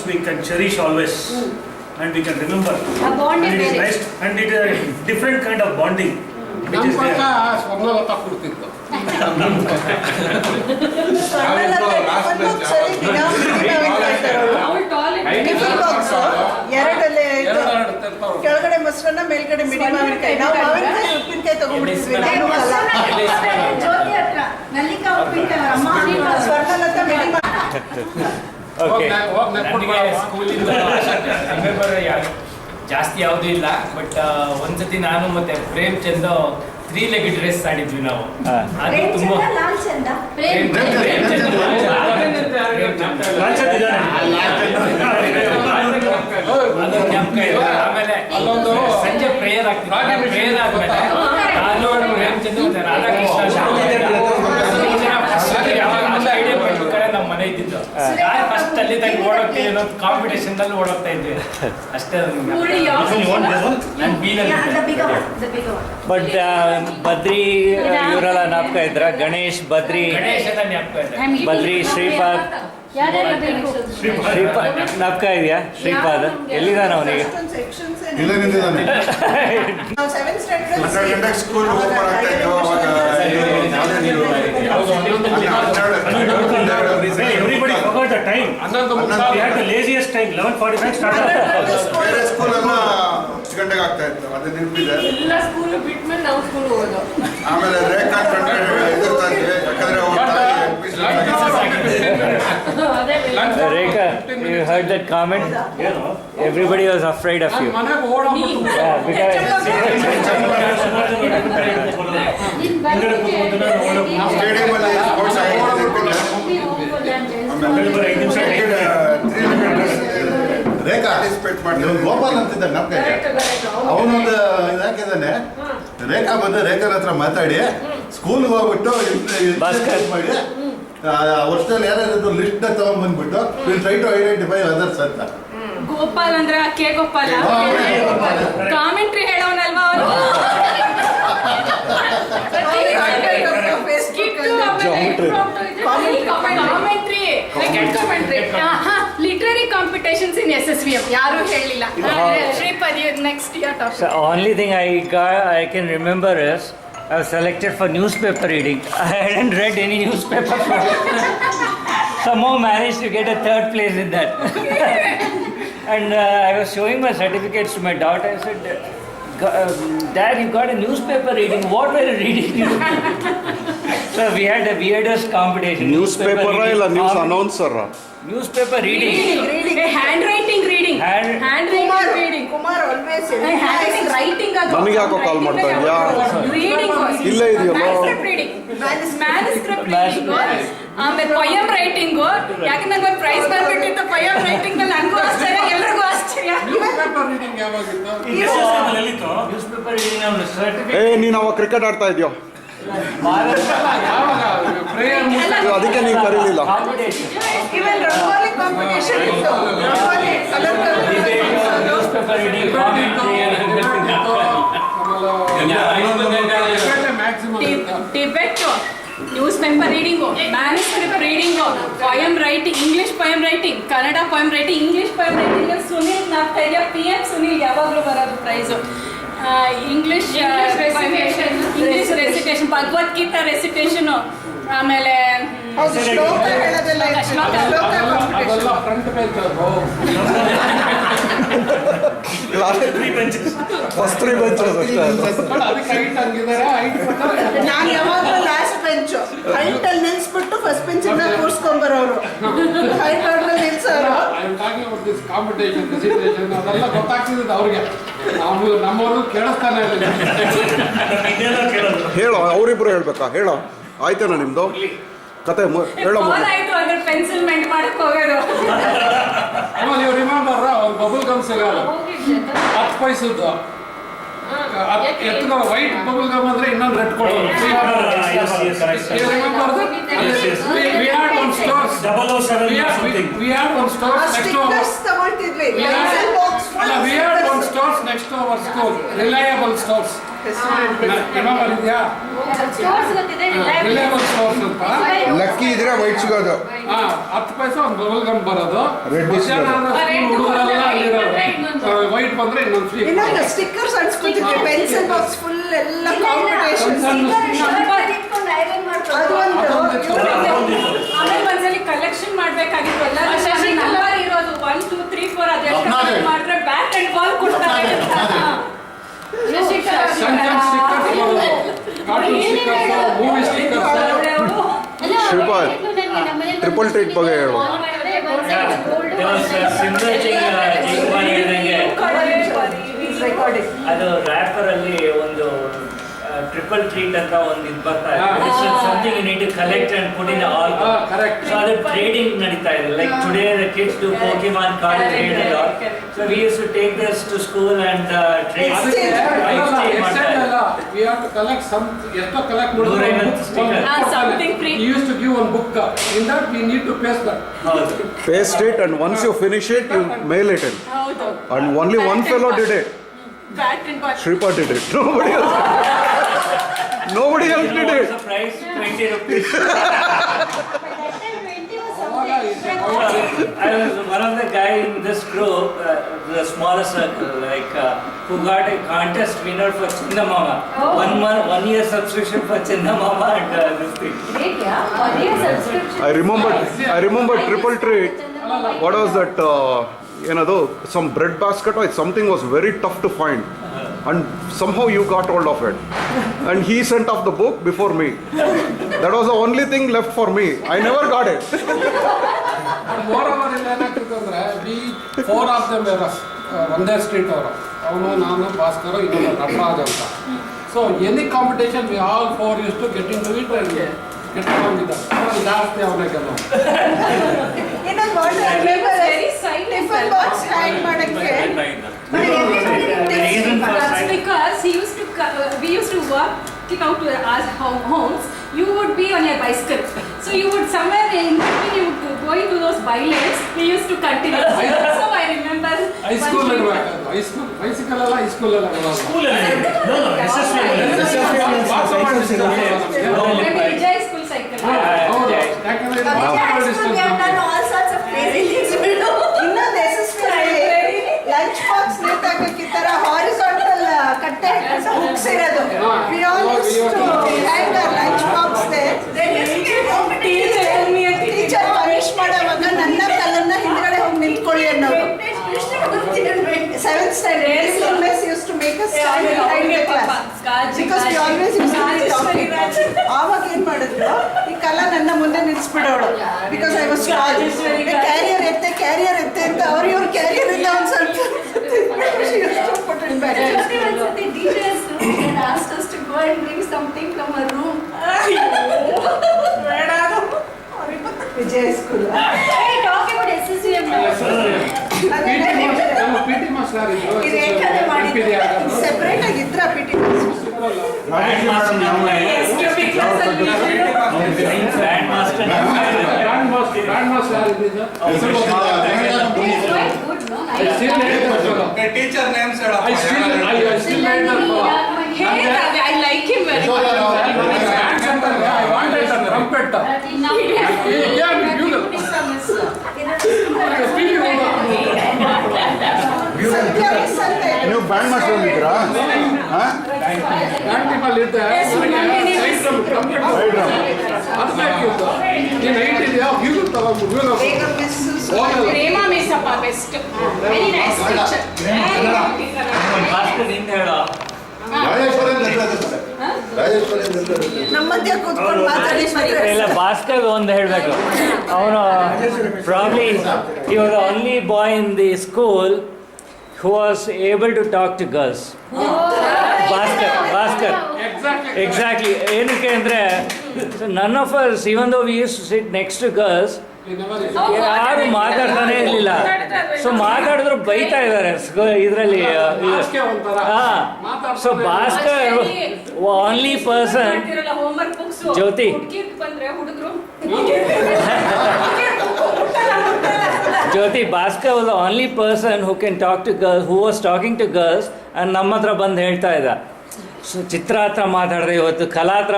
we can cherish always and we can remember. A bond And it is is nice and it is a different kind of bonding which is there. Swarnalatha ಕೊಡ್ತಿತ್ತು. ಕೆಳಗಡೆ ಮೊಸರನ್ನ ಮೇಲ್ಗಡೆ ಮಿಡಿ ಮಾವಿನಕಾಯಿ. ನಾವು ಮಾವಿನಕಾಯಿ ಉಪ್ಪಿನಕಾಯಿ ತಗೊಂಡ್ಬಿಟ್ಟಿದ್ವಿ. ಜ್ಯೋತಿ ಹತ್ರ ನಲ್ಲಿಕಾ ಉಪ್ಪಿನಕಾಯಿ ಅಮ್ಮ ಸ್ವರ್ಣಲತಾ ಮಿಡಿ ಸ್ಕೂಲಿಂದ ಜಾಸ್ತಿ ಯಾವುದೂ ಇಲ್ಲ. ಬಟ್ ಒಂದ್ಸತಿ ನಾನು ಮತ್ತೆ ಪ್ರೇಮ್ ಚಂದ್ 3 ಲೆಗ್ ರೇಸ್ ಆಡಿದ್ವಿ ನಾವು. ಅದು ತುಂಬಾ ಲಾಲ್ ಚಂದ ಆಮೇಲೆ ಅಲ್ಲೊಂದು ಸಂಜೆ ಪ್ರೇಯರ್ ಆಗ್ತಿತ್ತು. ಪ್ರೇಯರ್ ಆದ್ಮೇಲೆ ನಾನು ಪ್ರೇಮ್ ಚಂದ್ ಮತ್ತೆ ರಾಧಾಕೃಷ್ಣ ನಮ್ಮ ಮನೆ ಇದ್ದಿದ್ದು. ಫಸ್ಟ್ ಅಲ್ಲಿ ತನಕ ಓಡೋಕೆ ಇನ್ನೊಂದು ಕಾಂಪಿಟೇಷನ್ ಅಲ್ಲಿ ಓಡೋಗ್ತಾ ಇದ್ವಿ ಅಷ್ಟೇ. ಬಟ್ ಬದ್ರಿ ಇವರೆಲ್ಲ ಜ್ಞಾಪಕ ಇದ್ರ? ಗಣೇಶ್, ಬದ್ರಿ, ಬದ್ರಿ, ಶ್ರೀಪಾದ್. ಶ್ರೀಪಾದ್ ಜ್ಞಾಪಕ ಇದೆಯಾ? ಶ್ರೀಪಾದ್ ಎಲ್ಲಿದ್ದಾನ ಅವನಿಗೆ? ಸ್ಕೂಲ್ ಓಪನ್ ಆಗ್ತಾ ಇತ್ತು ಅವಾಗ. Everybody forgot the time. We had the laziest time. 11:45 started. ಬೇರೆ ಸ್ಕೂಲ್ ಎಲ್ಲ 10 ಗಂಟೆಗೆ ಆಗ್ತಾ ಇತ್ತು. ಅದು ನೆನಪಿದೆ. ಎಲ್ಲ ಸ್ಕೂಲ್ ಬಿಟ್ಮೇಲೆ ನಾವು ಸ್ಕೂಲ್ ಹೋಗೋದು. ಆಮೇಲೆ ರೇಖಾ ಎದುರ್ತಾ ಇದ್ವಿ ಯಾಕಂದ್ರೆ Rekha, you heard that comment? Everybody was afraid of you. Yeah, because stadium ಅಲ್ಲಿ ಸ್ಪೋರ್ಟ್ಸ್ ರೇಖಾ ಗೋಪಾಲ್ ಅಂತಿದ್ದ ನಮ್ಗೆ. ಅವನೊಂದು ಇದಾಕಿದ್ದಾನೆ. ರೇಖಾ ಬಂದು ರೇಖಾನ ಹತ್ರ ಮಾತಾಡಿ ಸ್ಕೂಲ್ಗೆ ಹೋಗ್ಬಿಟ್ಟು ಮಾಡಿ ವರ್ಷದಲ್ಲಿ ಯಾರ್ಯಾರು ಲಿಸ್ಟ್ ತಗೊಂಡ್ಬಂದ್ಬಿಟ್ಟು ಟ್ರೈ ಟು ಐಡೆಂಟಿಫೈ ಅದರ್ಸ್ ಅಂತ. ಗೋಪಾಲ್ ಅಂದ್ರೆ ಕೆ ಗೋಪಾಲ್ ಕಾಮೆಂಟ್ರಿ ಹೇಳೋನಲ್ವಾ ಅವನು? ಲಿಟರರಿ ಕಾಂಪಿಟೇಷನ್ಸ್ ಇನ್ SSVM ಯಾರು ಹೇಳಿಲ್ಲ. Shripadi next year top. the only thing I can remember is I was selected for newspaper reading. I hadn't read any newspaper. Somehow managed to get a 3rd place in that. And I was showing my certificates to my daughter. I said, Dad, you got a newspaper reading. What were you reading? So we had the weirdest competition. Newspaper ಇಲ್ಲ news announcer. Newspaper reading. Hand writing reading. Kumar always writing. ನನಗೆ ಯಾಕೋ ಕಾಲ್ ಮಾಡ್ತಾ ಇದೆಯಾ? ಇಲ್ಲೇ ಇದೆಯಲ್ಲ. Manuscript reading, ಆಮೇಲೆ poem writing. ಯಾಕೆ ನನಗೆ ಪ್ರೈಸ್ ಬಂದ್ಬಿಟ್ಟಿತ್ತು ಪೊಯಮ್ ರೈಟಿಂಗ್ ನಲ್ಲಿ. ನನಗೂ ಆಶ್ಚರ್ಯ, ಎಲ್ಲರಿಗೂ ಆಶ್ಚರ್ಯ. Newspaper reading ನಾವು certificate. ನೀನು ಅವಾಗ ಕ್ರಿಕೆಟ್ ಆಡ್ತಾ ಇದೆಯೋ? ಅದಕ್ಕೆ ನೀವು ಕರೀಲಿಲ್ಲ. ಇವನ್ ರಂಗೋಲಿ ಕಾಂಪಿಟೇಷನ್ ಇತ್ತು. Rangoli colour debate, newspaper reading, manuscript reading, poem writing, English poem writing, Kannada poem writing, English poem writing. Sunil ನಾಗ್ತಾ ಇದೆಯಾ? PM ಸುನೀಲ್ ಯಾವಾಗಲೂ ಬರೋದು prize. English recitation, Bhagavad Gita recitation. ಆಮೇಲೆ ಶ್ಲೋಕ ಹೇಳೋದೆಲ್ಲ ಫಸ್ಟ್ 3 ಬೆಂಚಸ್ ಅಷ್ಟೇ. ನಾನು ಯಾವಾಗಲೂ ಲಾಸ್ಟ್ ಬೆಂಚ್. ಹೈಟ್ ಅಲ್ಲಿ ನಿಲ್ಸ್ಬಿಟ್ಟು ಫಸ್ಟ್ ಬೆಂಚ್ ಇಂದ ಕೂರ್ಸ್ಕೊಂಬರೋರು. ಹೈಟ್ ಅಲ್ಲಿ ನಿಲ್ಸೋರು. ಕಾಂಪಿಟೇಷನ್ ರೆಸಿಟೇಷನ್ ಅದೆಲ್ಲ ಗೊತ್ತಾಗ್ತಿದ್ದು ಅವ್ರಿಗೆ. ನಮ್ಮವರು ಕೇಳಿಸ್ತಾನೆ ಇಲ್ಲ. ಹೇಳೋ, ಅವರಿಬ್ರು ಹೇಳ್ಬೇಕಾ? ಹೇಳೋ, ಆಯ್ತೇನೋ ನಿಮ್ದು ಕತೆ? ಹೇಳೋ. ಪೆನ್ಸಿಲ್ ಮೆಂಟ್ ಮಾಡಕ್ ಹೋಗೋದು. ನೀವು ರಿಮೆಂಬರ್ ಒಂದು ಬಬಲ್ ಗಮ್ ಸಿಗಲ್ಲ, 10 ಪೈಸದ್ದು ಎತ್ಕೋ. ವೈಟ್ ಬಬಲ್ ಗಮ್ ಅಂದ್ರೆ ಇನ್ನೊಂದು ರೆಡ್ ಕೊಡೋದು. ತಗೊಳ್ತಿದ್ವಿ. Next to our school Reliable Stores. Remember ಇದೆಯಾ ರಿಲಯಬಲ್ ಸ್ಟೋರ್ಸ್ ಅಂತ ಲಕ್ಕಿ ಇದ್ರೆ ವೈಟ್ ಸಿಗೋದು. 10 ಪೈಸೆ ಒಂದು ಬಬಲ್ ಗಮ್ ಬರೋದು. Red ಮಧ್ಯಾಹ್ನ ಹುಡುಗರೆಲ್ಲ ಅಲ್ಲಿರೋದು. ವೈಟ್ ಬಂದ್ರೆ ಇನ್ನೊಂದು ಫ್ರೀ. ಇನ್ನೊಂದು ಸ್ಟಿಕ್ಕರ್ಸ್ ಅನ್ಸ್ಕೊತಿದ್ವಿ, ಪೆನ್ಸಿಲ್ ಬಾಕ್ಸ್ ಫುಲ್ ಎಲ್ಲ ಕಾಂಪಿಟೇಷನ್. ಆಮೇಲೆ ಒಂದ್ಸಲಿ ಕಲೆಕ್ಷನ್ ಮಾಡ್ಬೇಕಾಗಿತ್ತು ಎಲ್ಲ ನಂಬರ್ ಇರೋದು 1 2 3 4 ಅದೆಷ್ಟು ಮಾಡಿದ್ರೆ ಬ್ಯಾಟ್ ಅಂಡ್ ಬಾಲ್ ಕೊಡ್ತಾರೆ ಅಂತ. ಸಣ್ಣ ಸ್ಟಿಕ್ಕರ್ಸ್ ಬರೋದು. Cartoon stickers, movie stickers. Shripad, triple treat ಬಗ್ಗೆ ಹೇಳು. ಸಿಂಗಲ್ ಜೈಕುಮಾರ್ ಹೇಳಿದಂಗೆ ಅದು ರ್ಯಾಪರ್ ಅಲ್ಲಿ ಒಂದು ಟ್ರಿಪಲ್ ಟ್ರೀಟ್ ಅಂತ ಒಂದು ಇದು ಬರ್ತಾ ಇದೆ. Something you need to collect and put in all. Correct. So ಅದು ಟ್ರೇಡಿಂಗ್ ನಡೀತಾ ಇದೆ. Like today the kids do Pokemon card trade and all. So we use to take this to school and trade. We have to collect some. ಎಷ್ಟು collect ಮಾಡಿದ್ರೆ you used to give one book. In that we need to paste that. ಹೌದು. Paste it and once you finish it, you mail it in. ಹೌದು. And only one fellow did it. Bat and ball. Shripad did it. Nobody else. Nobody else did it. The price 20 rupees. I was one of the guy in this group, the smaller circle, like who got a contest winner for Chindamama. 1 year subscription for Chindamama and this thing. I remember triple treat. What was that? Some bread basket or something was very tough to find. And somehow you got hold of it. And he sent off the book before me. That was the only thing left for me. I never got it. Moreover, ಏನಾಗ್ತಿತ್ತು ಅಂದ್ರೆ we 4 of them were ಒಂದೇ street ಅವರು. ಅವನು, ನಾನು, ಭಾಸ್ಕರ್, ಇನ್ನೊಂದು ನಟರಾಜ್ ಅಂತ. So any competition we all 4 used to get into it and get along with that. ಜಾಸ್ತಿ ಅವನೇ ಗೆಲ್ಲೋ. ಇನ್ನೊಂದು ವೆರಿ ಟಿಫನ್ ಬಾಕ್ಸ್ ಹ್ಯಾಂಗ್ ಮಾಡಕ್ಕೆ. That's because we used to work it out to our homes. You would be on your bicycle, so you would somewhere in between you would go into those bylanes. We used to continue. So I remember high school high school bicycle ಅಲ್ಲ, high school ಅಲ್ಲ. School ಅಲ್ಲಿ no SSV maybe Vijay school cycle. ಹೌದು, ಯಾಕಂದ್ರೆ all sorts of crazy things. ಇನ್ನೊಂದು SSV lunch box ನೇತಾಕಕ್ಕೆ ಈ ತರ horizontal ಕಟ್ಟೆ hooks ಇರೋದು. We all used to hang our lunch box there. Teacher punish ಮಾಡೋವಾಗ ನನ್ನ ಕಲನ್ನ ಹಿಂದ್ಗಡೆ ಹೋಗಿ ನಿಂತ್ಕೊಳ್ಳಿ ಅನ್ನೋರು. 7th standard miss used to make us stand behind the class because we always used to be talking. ಆವಾಗ ಏನ್ ಮಾಡಿದ್ರು, ಈ ಕಲ ನನ್ನ ಮುಂದೆ ನಿಲ್ಸ್ಬಿಡೋಳು because I was tall. Carrier ಎತ್ತೆ ಅಂತ ಅವ್ರು ಇವ್ರ ಕ್ಯಾರಿಯರ್ ಇಂದ ಒಂದು ಸ್ವಲ್ಪ she used to put it back. The teachers asked us to go and bring something from our room. Vijaya school Hey, talk about SSVM now. ನಮ್ಮ PT ಮಾಸ್ಟರ್ ಇದ್ರು. ಇದು ಏಕದೆ ಮಾಡಿದ್ರು. ಸೆಪರೇಟ್ ಆಗಿದ್ರ PT Grand master grand master ಯಾರಿದ್ರು? Teacher names ಹೇಳ. I still like that fellow. I like him very much. I wanted a trumpet. Yeah, beautiful. ನೀವು band master ಬಂದಿದ್ರಾ? Grand people ಇದ್ದೆ. Trumpet. ಅದು ಬೇಕಿತ್ತು. ನೀನು 8 ಇದೆಯಾ? ಬ್ಯೂಟಿಫುಲ್ ತಗೊಂಡು Prema Mesappa best. Very nice teacher. Bhaskar ನಿಂದ ಹೇಳೋ. ನಮ್ಮ ಮಧ್ಯ ಕೂತ್ಕೊಂಡು ಮಾತಾಡಿ ಇಲ್ಲ, ಭಾಸ್ಕರ್ ಒಂದು ಹೇಳಬೇಕು. ಅವನು probably he was the only boy in the school who was able to talk to girls. Bhaskar exactly. ಏನಕ್ಕೆ ಅಂದರೆ none of us, even though we used to sit next to girls, ಯಾರು ಮಾತಾಡ್ತಾನೆ ಇರಲಿಲ್ಲ. ಸೊ ಮಾತಾಡಿದ್ರು ಬೈತಾ ಇದ್ದಾರೆ ಇದರಲ್ಲಿ. So Bhaskar only person. Jyoti, Jyoti, Bhaskar was the only person who can talk to girls, who was talking to girls, and ನಮ್ಮ ಹತ್ರ ಬಂದು ಹೇಳ್ತಾ ಇದ್ದ ಚಿತ್ರ ಹತ್ರ ಮಾತಾಡಿದ್ರೆ ಇವತ್ತು ಕಲಾ ಹತ್ರ